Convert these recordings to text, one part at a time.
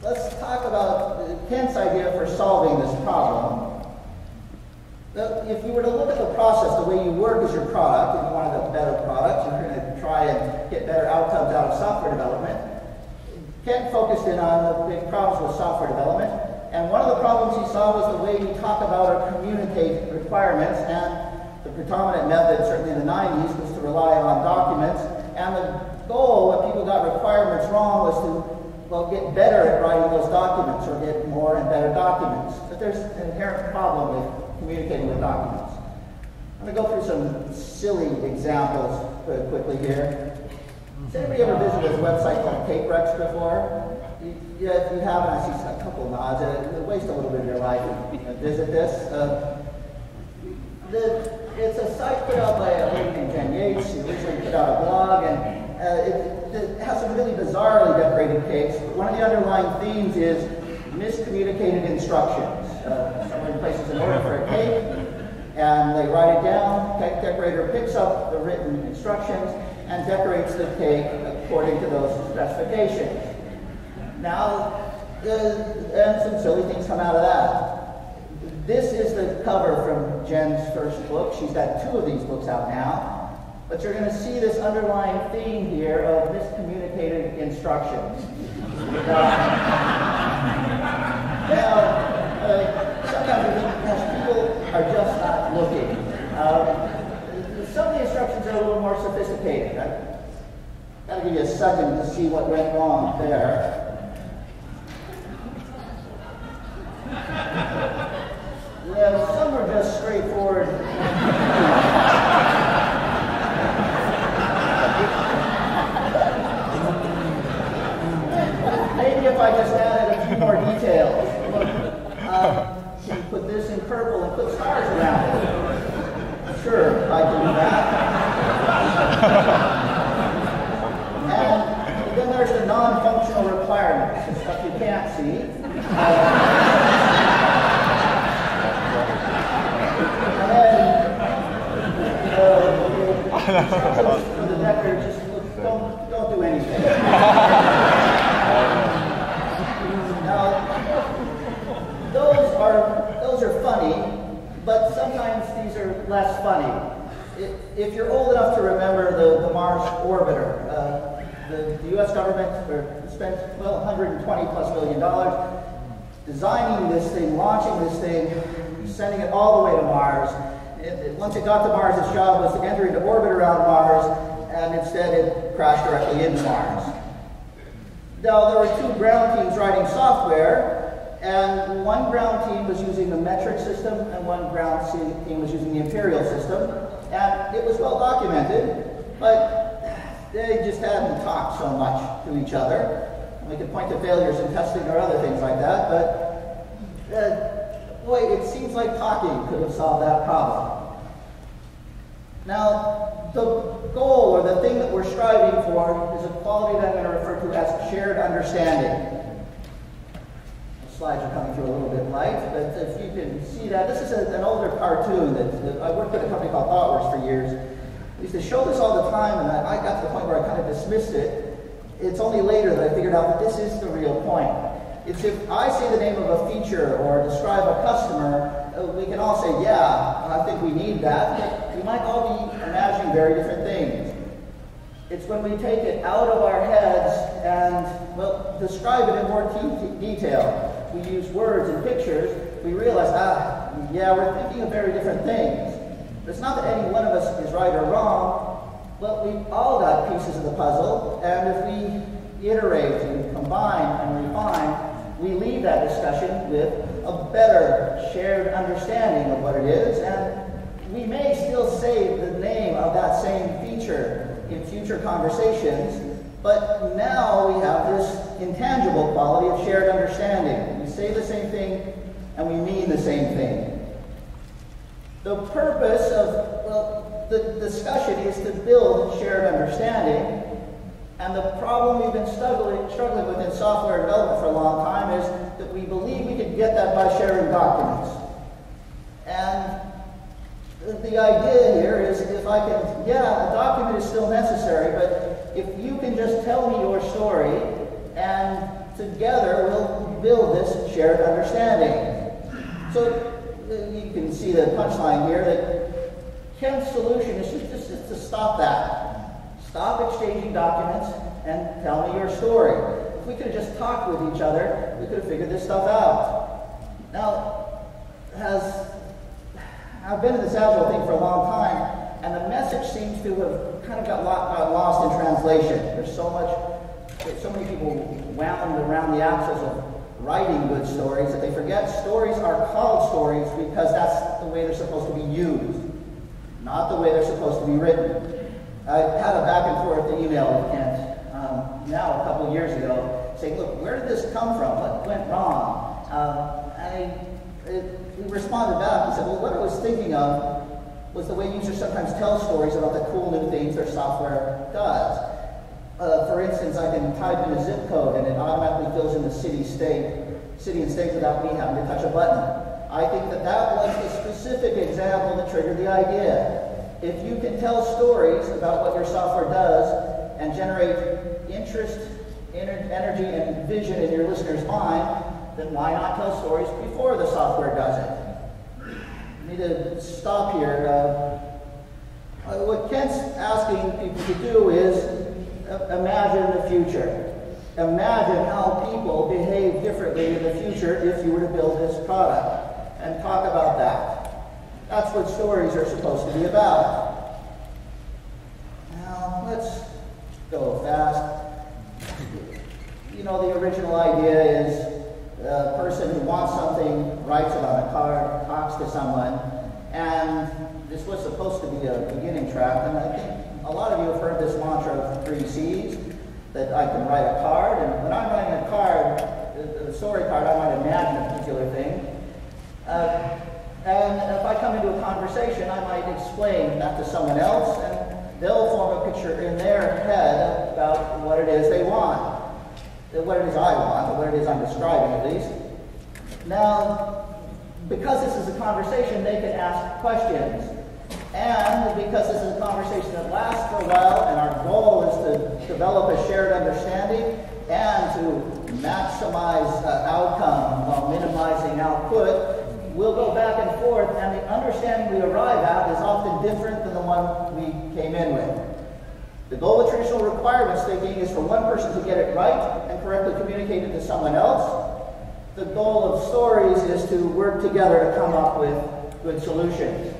let's talk about Kent's idea for solving this problem. If you were to look at the process, the way you work as your product, if you wanted a better product, you're going to try and get better outcomes out of software development. Kent focused in on the big problems with software development, and one of the problems he saw was the way we talk about or communicate requirements, and the predominant method, certainly in the 90s, was to rely on documents, and the goal, when people got requirements wrong, was to, well, get better at writing those documents or get more and better documents. But there's an inherent problem with communicating with documents. I'm going to go through some silly examples very quickly here. Has anybody ever visited a website called Comakers before? Yeah, if you haven't, I see a couple of nods. Waste a little bit of your life and visit this. It's a site put out by a lady named Jen Yates. She originally put out a blog, and it has some really bizarrely decorated cakes. But one of the underlying themes is miscommunicated instructions. Someone places an order for a cake, and they write it down. The cake decorator picks up the written instructions and decorates the cake according to those specifications. Now, and some silly things come out of that. This is the cover from Jen's first book. She's got 2 of these books out now. But you're going to see this underlying theme here of miscommunicated instructions. Sometimes I think people are just not looking. Some of the instructions are a little more sophisticated. I've got to give you a second to see what went wrong there. Yeah, some are just straightforward. Maybe if I just added a few more details. Can you put this in purple and put stars around it? Sure, I can do that. And then there's the non-functional requirements, the stuff you can't see. And then for the decorator, just look, don't do anything. Those are funny, but sometimes these are less funny. If you're old enough to remember the Mars orbiter, the U.S. government spent, well, $120+ million designing this thing, launching this thing, sending it all the way to Mars. Once it got to Mars, its job was to enter into orbit around Mars, and instead it crashed directly into Mars. Now, there were 2 ground teams writing software, and one ground team was using the metric system, and one ground team was using the imperial system. And it was well documented, but they just hadn't talked so much to each other. We could point to failures in testing or other things like that, but boy, it seems like talking could have solved that problem. Now, the goal, or the thing that we're striving for, is a quality that I'm going to refer to as shared understanding. Slides are coming through a little bit light, but if you can see that, this is an older cartoon that I worked at a company called ThoughtWorks for years. I used to show this all the time, and I got to the point where I kind of dismissed it. It's only later that I figured out that this is the real point. It's if I say the name of a feature or describe a customer, we can all say, yeah, I think we need that, but we might all be imagining very different things. It's when we take it out of our heads and, well, describe it in more detail. We use words and pictures, we realize, yeah, we're thinking of very different things. But it's not that any one of us is right or wrong. Well, we've all got pieces of the puzzle, and if we iterate and combine and refine, we leave that discussion with a better shared understanding of what it is, and we may still say the name of that same feature in future conversations, but now we have this intangible quality of shared understanding. We say the same thing, and we mean the same thing. The purpose of, well, the discussion is to build shared understanding, and the problem we've been struggling with in software development for a long time is that we believe we can get that by sharing documents. And the idea here is if I can, yeah, a document is still necessary, but if you can just tell me your story, and together we'll build this shared understanding. So you can see the punchline here that Ken's solution is just to stop that. Stop exchanging documents and tell me your story. If we could have just talked with each other, we could have figured this stuff out. Now, I've been in this Agile thing for a long time, and the message seems to have kind of got lost in translation. There's so many people wound around the axles of writing good stories that they forget stories are called stories because that's the way they're supposed to be used, not the way they're supposed to be written. I had a back and forth email with Kent now a couple of years ago saying, look, where did this come from? What went wrong? He responded back. He said, well, what I was thinking of was the way users sometimes tell stories about the cool new things their software does. For instance, I can type in a zip code and it automatically fills in the city and state without me having to touch a button. I think that was the specific example that triggered the idea. If you can tell stories about what your software does and generate interest, energy, and vision in your listener's mind, then why not tell stories before the software does it? I need to stop here. What Kent's asking people to do is imagine the future. Imagine how people behave differently in the future if you were to build this product, and talk about that. That's what stories are supposed to be about. Now, let's go fast. You know, the original idea is a person who wants something writes it on a card, talks to someone, and this was supposed to be a beginning track, and I think a lot of you have heard this mantra of 3 C's, that I can write a card, and when I'm writing a card, a story card, I might imagine a particular thing. And if I come into a conversation, I might explain that to someone else, and they'll form a picture in their head about what it is they want. What it is I want, or what it is I'm describing at least. Now, because this is a conversation, they can ask questions. And because this is a conversation that lasts for a while, and our goal is to develop a shared understanding and to maximize outcome while minimizing output, we'll go back and forth, and the understanding we arrive at is often different than the one we came in with. The goal of traditional requirements thinking is for one person to get it right and correctly communicate it to someone else. The goal of stories is to work together to come up with good solutions.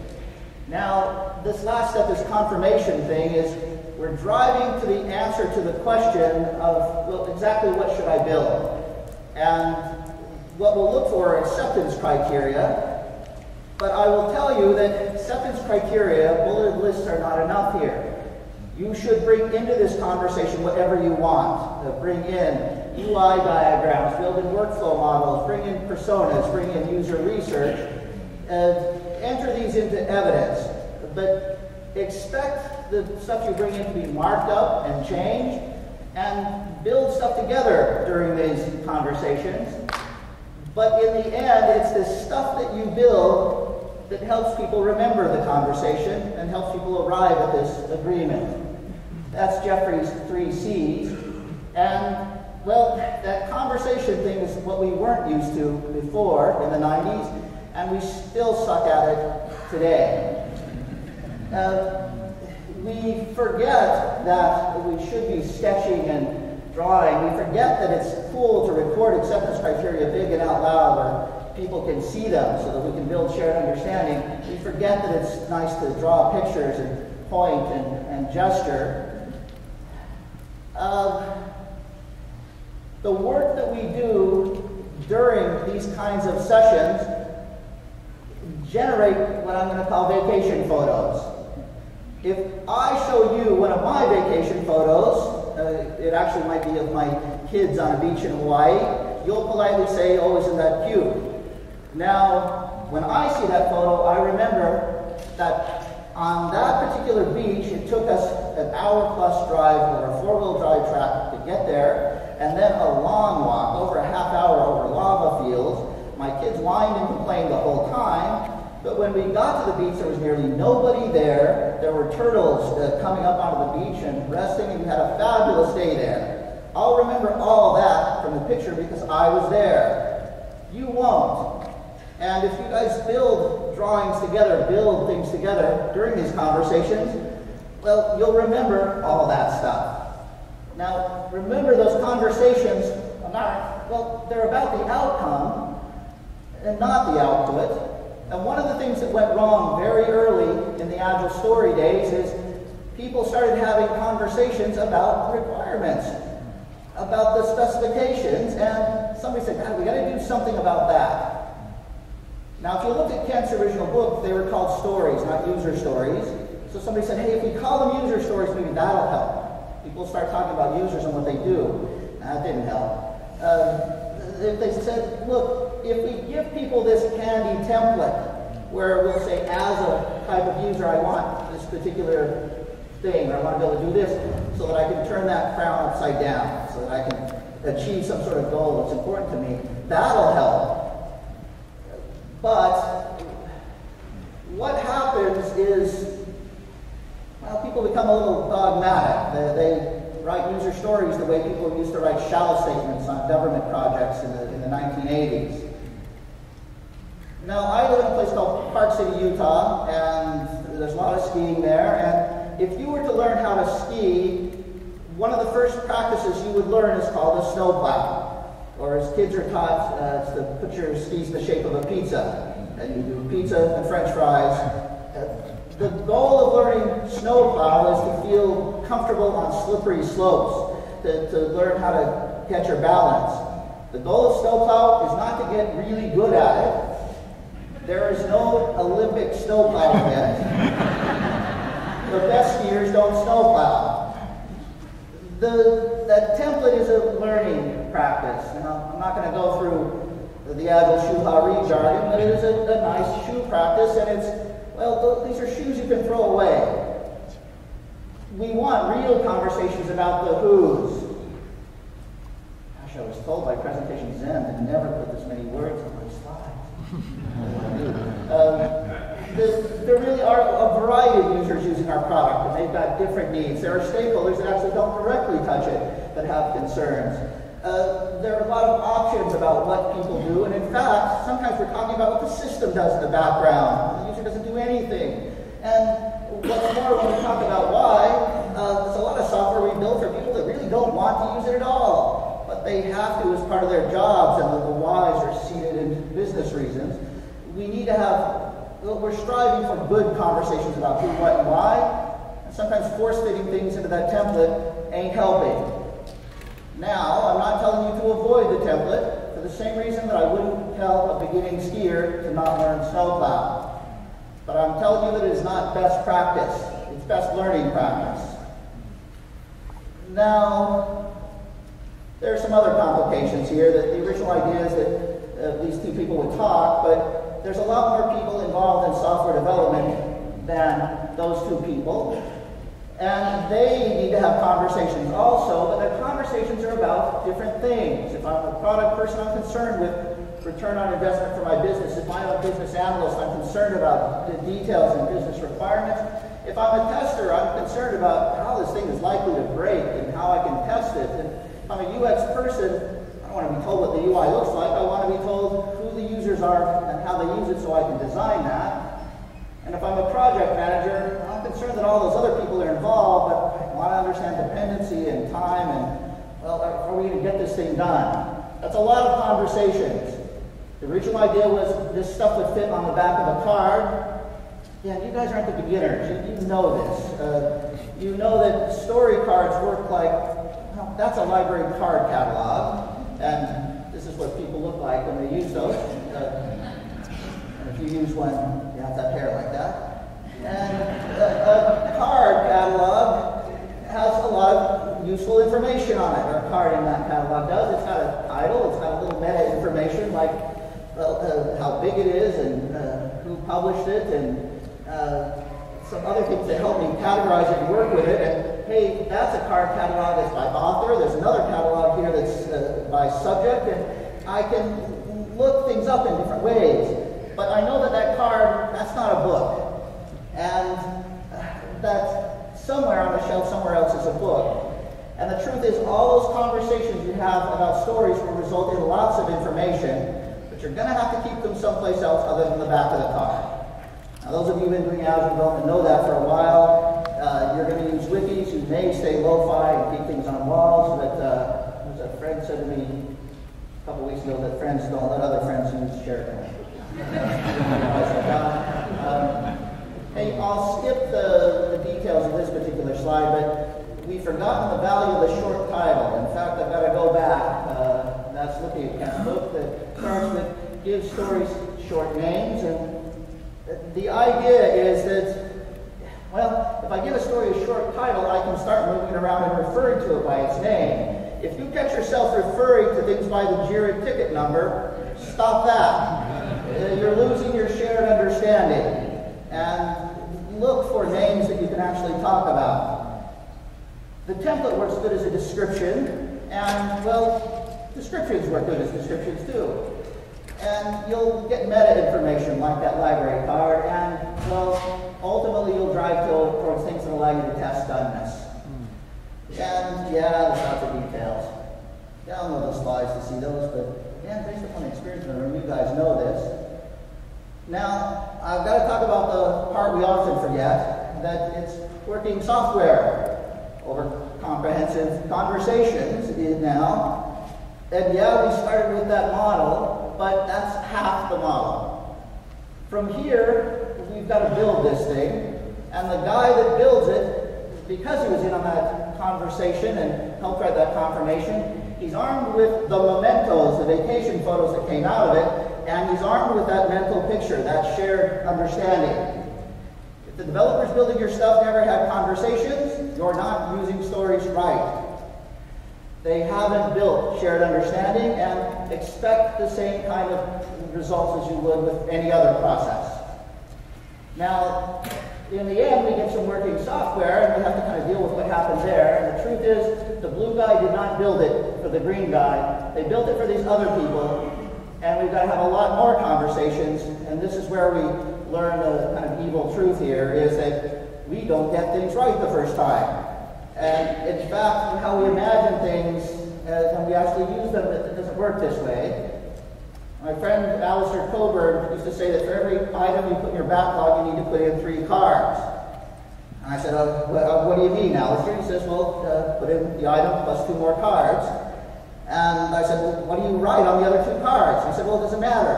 Now, this last step, this confirmation thing, is we're driving to the answer to the question of, well, exactly what should I build? And what we'll look for are acceptance criteria, but I will tell you that acceptance criteria, bulleted lists, are not enough here. You should bring into this conversation whatever you want. Bring in UI diagrams, build in workflow models, bring in personas, bring in user research, enter these into evidence. But expect the stuff you bring in to be marked up and changed, and build stuff together during these conversations. But in the end, it's this stuff that you build that helps people remember the conversation and helps people arrive at this agreement. That's Jeffrey's 3 C's. And, well, that conversation thing is what we weren't used to before in the 90s, and we still suck at it today. We forget that we should be sketching and drawing. We forget that it's cool to record acceptance criteria big and out loud where people can see them so that we can build shared understanding. We forget that it's nice to draw pictures and point and gesture. The work that we do during these kinds of sessions generate what I'm going to call vacation photos. If I show you one of my vacation photos, it actually might be of my kids on a beach in Hawaii, you'll politely say, oh, isn't that cute? Now, when I see that photo, I remember that on that particular beach, it took us an hour-plus drive over a 4-wheel drive track to get there, and then a long walk, over a half hour over lava fields. My kids whined and complained the whole time, but when we got to the beach, there was nearly nobody there. There were turtles coming up onto the beach and resting, and we had a fabulous day there. I'll remember all that from from the picture because I was there. You won't. And if you guys build drawings together, build things together during these conversations, well, you'll remember all that stuff. Now, remember those conversations they're about the outcome and not the output. And one of the things that went wrong very early in the Agile story days is people started having conversations about requirements, about the specifications, and somebody said, God, we got to do something about that. Now, if you look at Kent's original book, they were called stories, not user stories. So somebody said, hey, if we call them user stories, maybe that'll help. People start talking about users and what they do. That didn't help. They said, look, if we give people this handy template where we'll say, as a type of user, I want this particular thing, or I want to be able to do this so that I can turn that frown upside down, so that I can achieve some sort of goal that's important to me, that'll help. But what happens is, well, people become a little dogmatic. They write user stories the way people used to write shall statements on government projects in the 1980s. Now, I live in a place called Park City, Utah, and there's a lot of skiing there. And if you were to learn how to ski, one of the first practices you would learn is called a snowplow. Or as kids are taught, it's to put your skis in the shape of a pizza. And you do pizza and French fries. The goal of learning snowplow is to feel comfortable on slippery slopes, to learn how to catch your balance. The goal of snowplow is not to get really good at it. There is no Olympic snowplow event. The best skiers don't snowplow. That template is a learning practice. Now, I'm not going to go through the Agile shoe jargon, but it is a nice shoe practice, and it's, well, these are shoes you can throw away. We want real conversations about the who's. Gosh, I was told by Presentation Zen to never put this many words on my slides. There really are a variety of users using our product, and they've got different needs. There are stakeholders that actually don't directly touch it, but have concerns. There are a lot of options about what people do, and in fact, sometimes we're talking about what the system does in the background. The user doesn't do anything. And what's more, when we talk about why, there's a lot of software we build for people that really don't want to use it at all, but they have to as part of their jobs, and the whys are seated in business reasons. We need to have, we're striving for good conversations about who, what, and why, and sometimes force-fitting things into that template ain't helping. Now, I'm not telling you to avoid the template for the same reason that I wouldn't tell a beginning skier to not learn snowplow. But I'm telling you that it is not best practice. It's best learning practice. Now, there are some other complications here. That the original idea is that these two people would talk, but there's a lot more people involved in software development than those two people. And they need to have conversations also, but their conversations are about different things. If I'm a product person, I'm concerned with return on investment for my business. If I'm a business analyst, I'm concerned about the details and business requirements. If I'm a tester, I'm concerned about how this thing is likely to break and how I can test it. And if I'm a UX person, I don't want to be told what the UI looks like. I want to be told who the users are and how they use it so I can design that. And if I'm a project manager, I'm concerned that all those other people are involved, but I want to understand dependency and time and, well, are we going to get this thing done? That's a lot of conversations. The original idea was this stuff would fit on the back of a card. Yeah, you guys aren't the beginners. You know this. You know that story cards work like, well, that's a library card catalog, and this is what people look like when they use those. If you use one, you have to have hair like that. And a card catalog has a lot of useful information on it, or a card in that catalog does. It's got a title, it's got a little meta information like how big it is and who published it, and some other things that help me categorize it and work with it. And hey, that's a card catalog that's by author. There's another catalog here that's by subject, and I can look things up in different ways. But I know that that card, that's not a book. And that somewhere on the shelf, somewhere else is a book. And the truth is, all those conversations you have about stories will result in lots of information, but you're going to have to keep them someplace else other than the back of the car. Now, those of you who've been doing Agile development know that for a while. You're going to use wikis. You may stay lo-fi and keep things on walls, but as a friend said to me a couple weeks ago, that friends don't let other friends use SharePoint. Hey, I'll skip the details of this particular slide, but we've forgotten the value of the short title. In fact, I've got to go back. That's looking at Kent's book that starts with give stories short names. And the idea is that, well, if I give a story a short title, I can start moving around and referring to it by its name. If you catch yourself referring to things by the JIRA ticket number, stop that. You're losing your shared understanding. And look for names that you can actually talk about. The template works good as a description, and, well, descriptions work good as descriptions too. And you'll get meta information like that library card, and, well, ultimately you'll drive towards things that allow you to test doneness. And, yeah, there's lots of details. Download the slides to see those, but, man, based upon experience in the room, you guys know this. Now, I've got to talk about the part we often forget, that it's working software over comprehensive conversations now. And yeah, we started with that model, but that's half the model. From here, we've got to build this thing, and the guy that builds it, because he was in on that conversation and helped write that confirmation, he's armed with the mementos, the vacation photos that came out of it, and he's armed with that mental picture, that shared understanding. If the developers building your stuff never had conversations, you're not using stories right. They haven't built shared understanding, and expect the same kind of results as you would with any other process. Now, in the end, we get some working software, and we have to kind of deal with what happened there. And the truth is, the blue guy did not build it for the green guy. They built it for these other people. And we've got to have a lot more conversations, and this is where we learn the kind of evil truth here, is that we don't get things right the first time. And in fact, how we imagine things, when we actually use them, it doesn't work this way. My friend Alistair Coburn used to say that for every item you put in your backlog, you need to put in 3 cards. And I said, what do you mean, Alistair? He says, well, put in the item plus 2 more cards. And I said, well, what do you write on the other 2 cards? He said, well, it doesn't matter.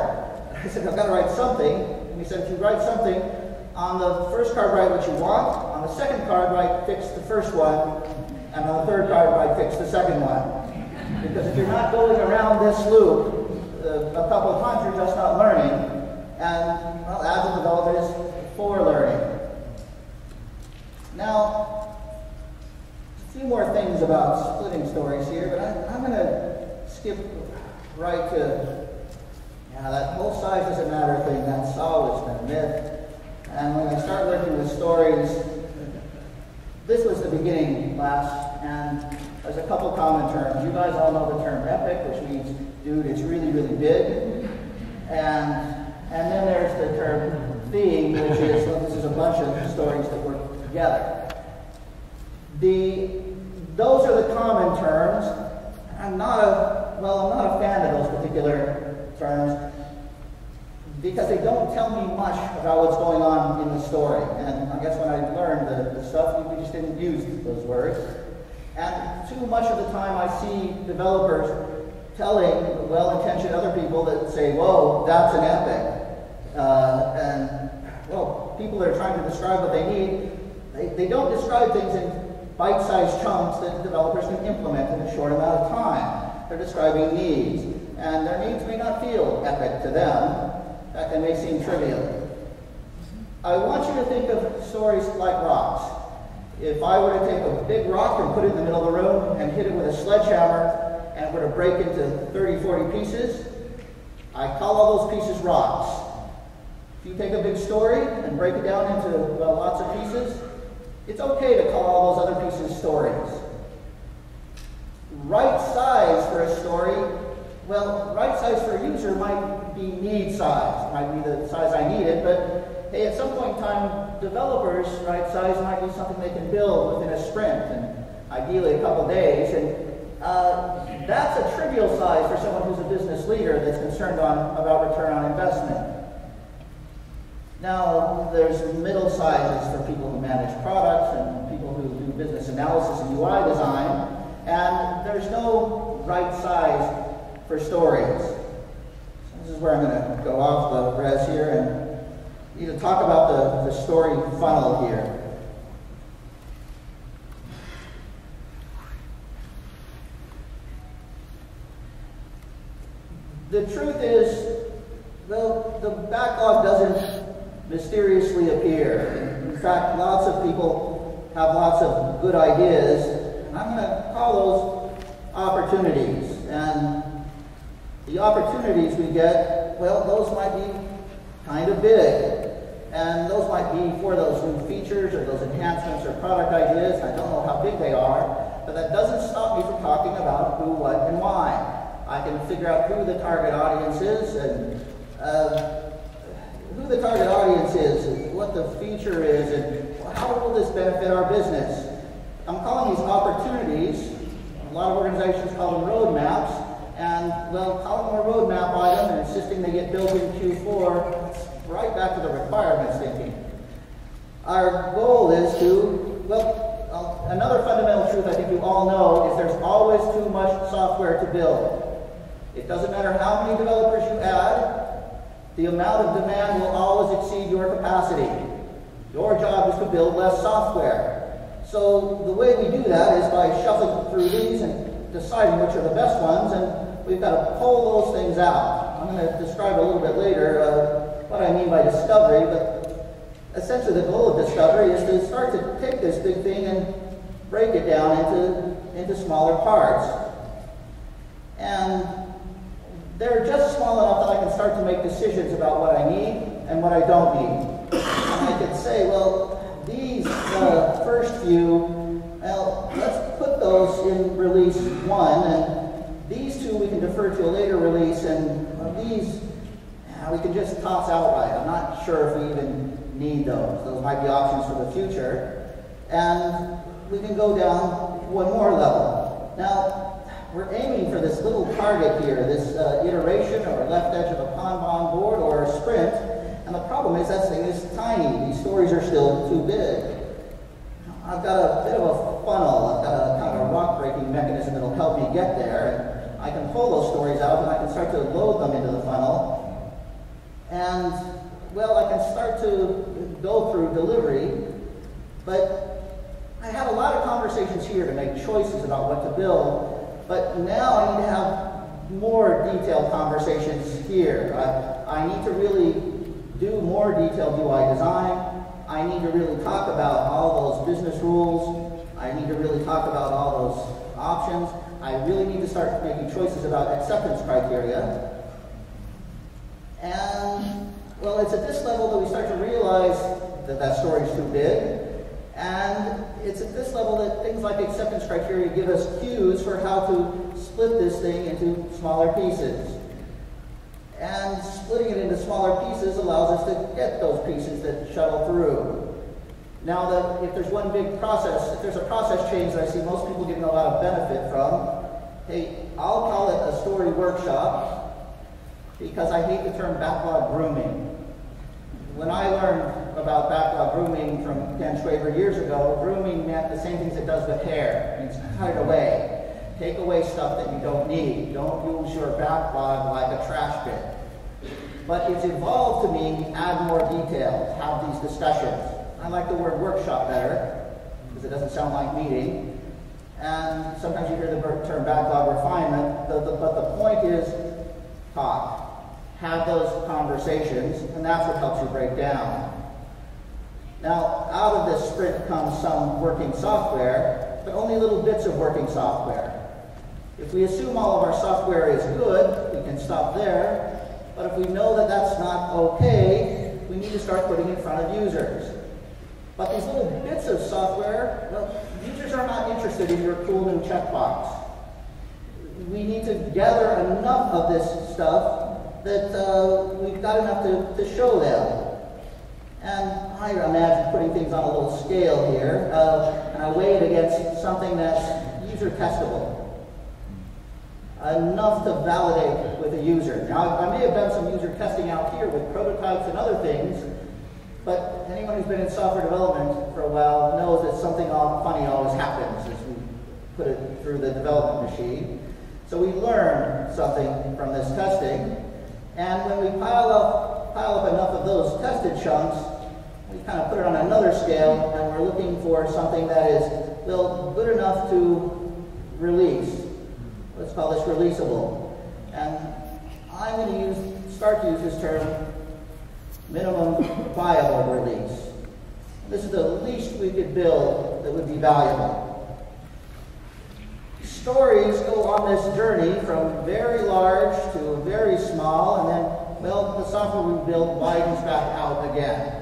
And I said, I've got to write something. And he said, if you write something, on the first card write what you want, on the second card write fix the first one, and on the third card write fix the second one. Because if you're not going around this loop a couple of times, you're just not learning. And, well, Agile development is for learning. Now, a few more things about splitting stories here, but I'm going to skip right to that whole size doesn't matter thing. That's always been a myth. And when I start working with stories, this was the beginning class, and there's a couple common terms. You guys all know the term epic, which means, dude, it's really, really big. And then there's the term theme, which is, well, this is a bunch of stories that work together. Those are the common terms. I'm not a fan of those particular terms because they don't tell me much about what's going on in the story. And I guess when I learned the stuff, we just didn't use those words. And too much of the time I see developers telling well-intentioned other people that say, whoa, that's an epic. And, well, people that are trying to describe what they need, they don't describe things in bite-sized chunks that developers can implement in a short amount of time. They're describing needs, and their needs may not feel epic to them. In fact, they may seem trivial. I want you to think of stories like rocks. If I were to take a big rock and put it in the middle of the room and hit it with a sledgehammer and it were to break into 30, 40 pieces, I call all those pieces rocks. If you take a big story and break it down into lots of pieces, it's okay to call all those other pieces stories. Right size for a story, well, right size for a user might be need size, might be the size I need it, but hey, at some point in time, developers' right size might be something they can build within a sprint. And ideally a couple days. And that's a trivial size for someone who's a business leader that's concerned about return on investment. Now, there's middle sizes for people who manage products and people who do business analysis and UI design, and there's no right size for stories. So this is where I'm going to go off the res here and need to talk about the story funnel here. The truth is, the backlog doesn't mysteriously appear. In fact, lots of people have lots of good ideas, and I'm going to call those opportunities. And the opportunities we get, well, those might be kind of big. And those might be for those new features or those enhancements or product ideas. I don't know how big they are, but that doesn't stop me from talking about who, what, and why. I can figure out who the target audience is and what the feature is, and how will this benefit our business. I'm calling these opportunities. A lot of organizations call them roadmaps, and well, calling them a roadmap item and insisting they get built in Q4, it's right back to the requirements thinking. Our goal is to, well, another fundamental truth I think you all know is there's always too much software to build. It doesn't matter how many developers you add, the amount of demand will always exceed your capacity. Your job is to build less software. So the way we do that is by shuffling through these and deciding which are the best ones, and we've got to pull those things out. I'm going to describe a little bit later what I mean by discovery, but essentially the goal of discovery is to start to take this big thing and break it down into smaller parts. And they're just small enough that I can start to make decisions about what I need and what I don't need. And I could say, well, these first few, well, let's put those in release 1, and these two we can defer to a later release, and these we can just toss outright. I'm not sure if we even need those. Those might be options for the future. And we can go down one more level. Now, we're aiming for this little target here, this iteration or left edge of a Kanban board or a sprint. And the problem is that thing is tiny. These stories are still too big. I've got a bit of a funnel. I've got a kind of a rock-breaking mechanism that will help me get there. And I can pull those stories out and I can start to load them into the funnel. And, well, I can start to go through delivery. But I have a lot of conversations here to make choices about what to build. But now I need to have more detailed conversations here. I need to really do more detailed UI design. I need to really talk about all those business rules. I need to really talk about all those options. I really need to start making choices about acceptance criteria. And, well, it's at this level that we start to realize that that story is too big. And it's at this level that things like acceptance criteria give us cues for how to split this thing into smaller pieces. And splitting it into smaller pieces allows us to get those pieces that shuttle through. Now, if there's one big process, if there's a process change that I see most people getting a lot of benefit from, hey, I'll call it a story workshop because I hate the term backlog grooming. When I learned about backlog grooming from Ken Schwaber years ago, grooming meant the same things it does with hair. It means cut it away. Take away stuff that you don't need. Don't use your backlog like a trash bin. But it's evolved to mean add more details, have these discussions. I like the word workshop better because it doesn't sound like meeting. And sometimes you hear the term backlog refinement, but the point is talk. Have those conversations, and that's what helps you break down. Now, out of this sprint comes some working software, but only little bits of working software. If we assume all of our software is good, we can stop there. But if we know that that's not okay, we need to start putting it in front of users. But these little bits of software, well, users are not interested in your cool new checkbox. We need to gather enough of this stuff that we've got enough to show them. And I imagine putting things on a little scale here, and I weigh it against something that's user testable. Enough to validate with a user. Now, I may have done some user testing out here with prototypes and other things, but anyone who's been in software development for a while knows that something funny always happens as we put it through the development machine. So we learn something from this testing, and when we pile up enough of those tested chunks, we kind of put it on another scale, and we're looking for something that is, well, good enough to release. Let's call this releasable. And I'm going to start to use this term, minimum viable release. This is the least we could build that would be valuable. Stories go on this journey from very large to very small, and then, well, the software we build widens back out again.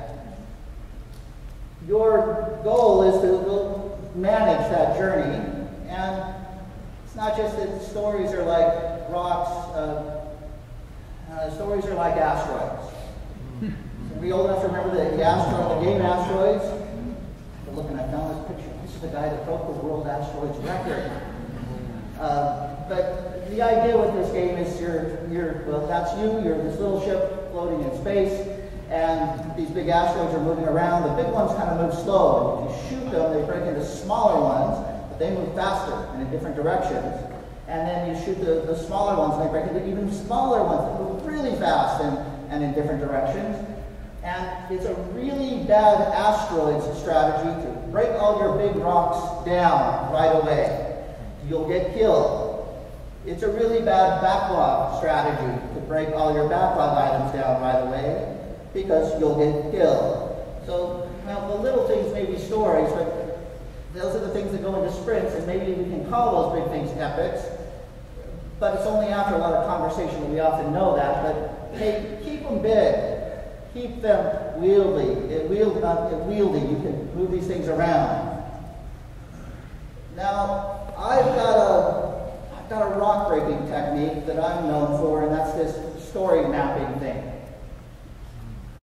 Your goal is to manage that journey, and it's not just that stories are like rocks, stories are like asteroids. Are we old enough to remember the game Asteroids? Look, and I found this picture. This is the guy that broke the world asteroids record. But the idea with this game is well, that's you're this little ship floating in space, and these big asteroids are moving around. The big ones kind of move slow. If you shoot them, they break into smaller ones. They move faster and in different directions. And then you shoot the smaller ones, and they break into even smaller ones that move really fast and in different directions. And it's a really bad asteroids strategy to break all your big rocks down right away. You'll get killed. It's a really bad backlog strategy to break all your backlog items down right away, because you'll get killed. So, well, the little things may be stories, but those are the things that go into sprints, and maybe we can call those big things epics, but it's only after a lot of conversation that we often know that. But hey, keep them big. Keep them wieldy. You can move these things around. Now, I've got a rock breaking technique that I'm known for, and that's this story mapping thing.